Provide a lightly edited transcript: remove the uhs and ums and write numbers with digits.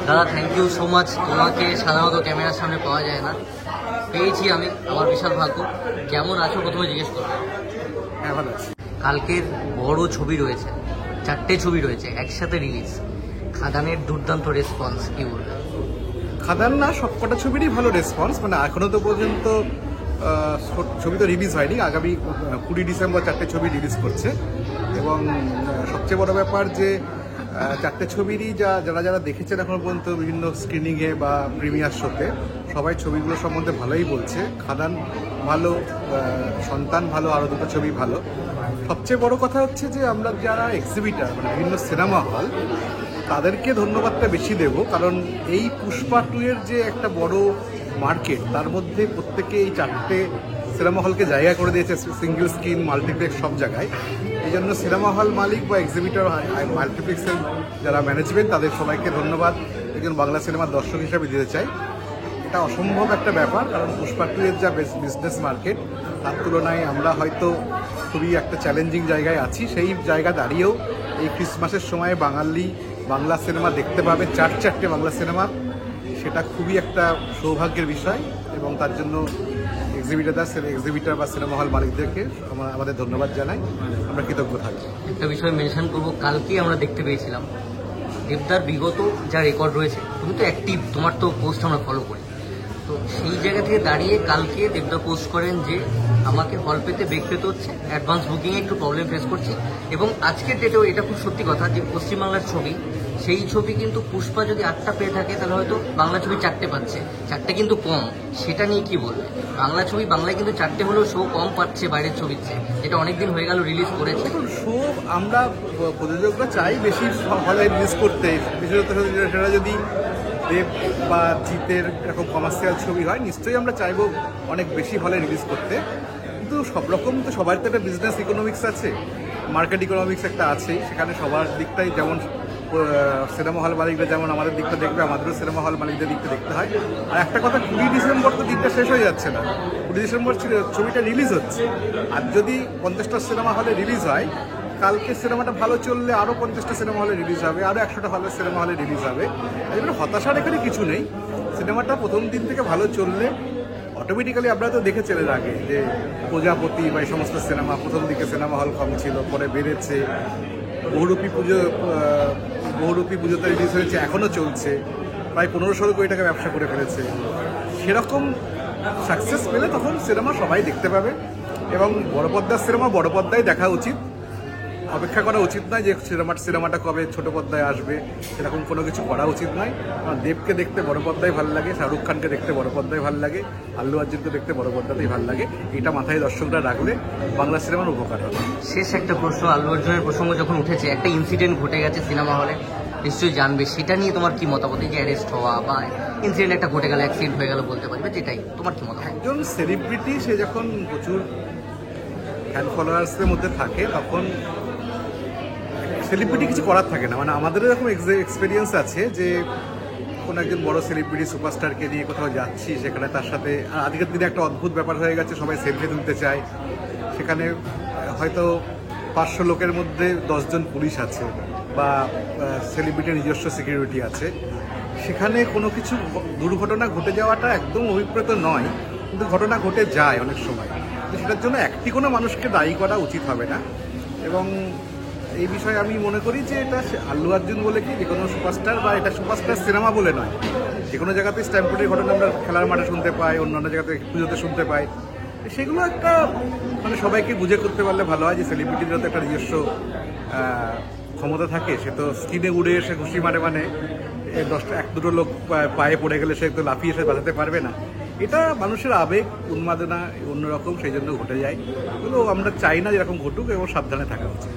দাদা thank you so much. তোমাকে সাধারণত ক্যামেরার সামনে পাওয়া যায় না, পেয়েছি আমি, আমার বিশাল ভাগ্য। কেমন আছো প্রথমে জিজ্ঞেস করবো। হ্যাঁ, ভালো আছি। কালকের বড় ছবি রয়েছে, 4টে ছবি রয়েছে একসাথে রিলিজ। খাদানের দুর্দান্ত রেসপন্স, কি বলবে? খাদান না, সবকটা ছবিরই ভালো রেসপন্স। মানে এখনো তো পর্যন্ত ছবি তো রিলিজ হয়নি। আগামী 20 ডিসেম্বর 4টে ছবি রিলিজ করছে। এবং সবচেয়ে বড় ব্যাপার যে 4টে ছবিরই যারা দেখেছেন এখনো পর্যন্ত বিভিন্ন স্ক্রিনিংয়ে বা প্রিমিয়ার শোতে, সবাই ছবিগুলো সম্বন্ধে ভালোই বলছে। খাদান ভালো, সন্তান ভালো, আরও দুটো ছবি ভালো। সবচেয়ে বড় কথা হচ্ছে যে আমরা যারা এক্সিবিটার, মানে বিভিন্ন সিনেমা হল, তাদেরকে ধন্যবাদটা বেশি দেব। কারণ এই পুষ্পা 2 এর যে একটা বড় মার্কেট, তার মধ্যে প্রত্যেকে এই 4টে সিনেমা হলকে জায়গা করে দিয়েছে, সিঙ্গেল স্ক্রিন, মাল্টিপ্লেক্স সব জায়গায়। এই জন্য সিনেমা হল মালিক বা এক্সিবিটার, মাল্টিপ্লেক্সের যারা ম্যানেজমেন্ট, তাদের সবাইকে ধন্যবাদ একজন বাংলা সিনেমার দর্শক হিসাবে দিতে চাই। এটা অসম্ভব একটা ব্যাপার, কারণ পুষ্পা 2 এর যা বিজনেস মার্কেট, তার তুলনায় আমরা হয়তো খুবই একটা চ্যালেঞ্জিং জায়গায় আছি। সেই জায়গা দাঁড়িয়েও এই ক্রিসমাসের সময় বাংলা সিনেমা দেখতে পাবে, 4টে বাংলা সিনেমা। সেটা খুবই একটা সৌভাগ্যের বিষয়, এবং তার জন্য এক্সিবিটার বা সিনেমা হল মালিকদেরকে আমাদের ধন্যবাদ জানাই। আমরা কৃতজ্ঞ থাকবো। একটা বিষয় মেনশন করবো, কালকেই আমরা দেখতে পেয়েছিলাম দেবদার বিগত যা রেকর্ড রয়েছে। তুমি তো অ্যাক্টিভ, তোমার তো পোস্ট আমরা ফলো করি। তো সেই জায়গা থেকে দাঁড়িয়ে কালকে দেবদা পোস্ট করেন যে আমাকে হল পেতে বেগ পেতে হচ্ছে, অ্যাডভান্স বুকিংয়ে একটু প্রবলেম ফেস করছি। এবং আজকের ডেটেও এটা খুব সত্যি কথা যে পশ্চিমবাংলার ছবি, সেই ছবি কিন্তু পুষ্পা যদি 8টা পেয়ে থাকে, তাহলে হয়তো বাংলা ছবি 4টে পাচ্ছে। 4টে কিন্তু কম, সেটা নিয়ে কি বলবে? বাংলা ছবি বাংলায় কিন্তু 4টে হলেও শো কম পাচ্ছে বাইরের ছবির চেয়ে, যেটা অনেকদিন হয়ে গেল রিলিজ করেছে। শো আমরা প্রযোজকরা চাই বেশি হলে রিলিজ করতে, বিশেষত সেটা যদি দেব বা জিতের এরকম কমার্শিয়াল ছবি হয়, নিশ্চয়ই আমরা চাইবো অনেক বেশি হলে রিলিজ করতে। কিন্তু সব রকম তো সবার তো একটা বিজনেস ইকোনমিক্স আছে, মার্কেট ইকোনমিক্স একটা আছেই। সেখানে সবার দিকটাই, যেমন সিনেমা হল মালিকরা যেমন আমাদের দিকটা দেখবে, আমাদেরও সিনেমা হল মালিকদের দিকটা দেখতে হয়। আর একটা কথা, 20 ডিসেম্বর তো দিনটা শেষ হয়ে যাচ্ছে না, 20 ডিসেম্বর ছবিটা রিলিজ হচ্ছে। আর যদি 50টা সিনেমা হলে রিলিজ হয়, কালকে সিনেমাটা ভালো চললে আরও 50টা সিনেমা হলে রিলিজ হবে, আরও 100টা সিনেমা হলে রিলিজ হবে। এই জন্য হতাশার এখানে কিছু নেই। সিনেমাটা প্রথম দিন থেকে ভালো চললে অটোমেটিক্যালি, আপনারা তো দেখেছেন এর আগে যে প্রজাপতি বা এই সমস্ত সিনেমা প্রথম দিকে সিনেমা হল কম ছিল, পরে বেড়েছে। বহুরূপী পুজোতে রিলিজ হয়েছে, এখনও চলছে, প্রায় 15-16 কোটি টাকা ব্যবসা করে ফেলেছে। সেরকম সাকসেস পেলে তখন সিনেমা সবাই দেখতে পাবে, এবং বড় পর্দার সিনেমা বড় পর্দায় দেখা উচিত। অপেক্ষা করা উচিত নয় যে সিনেমাটা কবে ছোট পর্দায় আসবে, সেরকম কোনো কিছু করা উচিত নয়। দেবকে দেখতে বড় পর্দায় ভালো লাগে, শাহরুখ খানকে দেখতে বড় পর্দায় ভালো লাগে, আল্লু অর্জুনকে দেখতে বড় পর্দাতেই ভালো লাগে। এটা মাথায় দর্শকরা রাখলে বাংলা সিনেমার উপকার হবে। শেষ একটা প্রশ্ন, আল্লু অর্জুনের প্রসঙ্গ যখন উঠেছে, একটা ইনসিডেন্ট ঘটে গেছে সিনেমা হলে, নিশ্চয়ই জানবে, সেটা নিয়ে তোমার কি মতামত? যে অ্যারেস্ট হওয়া বা ইনসিডেন্ট একটা ঘটে গেল, অ্যাক্সিডেন্ট হয়ে গেল বলতে পারবে, যেটাই তোমার কি মতামত? একজন সেলিব্রিটি, সে যখন প্রচুর ফ্যান ফলোয়ার্সের মধ্যে থাকে, তখন সেলিব্রিটি কিছু করার থাকে না। মানে আমাদেরও এরকম এক্সপিরিয়েন্স আছে যে কোনো একজন বড় সেলিব্রিটি সুপারস্টারকে নিয়ে কোথাও যাচ্ছি, সেখানে তার সাথে আজকের দিনে একটা অদ্ভুত ব্যাপার হয়ে গেছে, সবাই সেলফি তুলতে চায়। সেখানে হয়তো 500 লোকের মধ্যে 10 জন পুলিশ আছে বা সেলিব্রিটির নিজস্ব সিকিউরিটি আছে। সেখানে কোনো কিছু দুর্ঘটনা ঘটে যাওয়াটা একদম অভিপ্রেত নয়, কিন্তু ঘটনা ঘটে যায় অনেক সময়। সেটার জন্য একটি কোনো মানুষকে দায়ী করা উচিত হবে না। এবং এই বিষয়ে আমি মনে করি যে এটা আল্লু অর্জুন বলে কি যে কোনো সুপারস্টার, বা এটা সুপারস্টার সিনেমা বলে নয়, যে কোনো জায়গাতে স্ট্যাম্পেডের ঘটনা আমরা খেলার মাঠে শুনতে পাই, অন্যান্য জায়গাতে পুজোতে শুনতে পাই। সেগুলো একটা মানে সবাইকে বুঝে করতে পারলে ভালো হয় যে সেলিব্রিটিদের তো একটা নিজস্ব ক্ষমতা থাকে। সে তো স্ক্রিনে উড়ে এসে ঘুষি মারে, মানে 1-2 লোক পায়ে পড়ে গেলে সে তো লাফিয়ে এসে বাঁচাতে পারবে না। এটা মানুষের আবেগ, উন্মাদনা অন্যরকম, সেই জন্য ঘটে যায়। এগুলো আমরা চাই না যেরকম ঘটুক, এবং সাবধানে থাকা উচিত।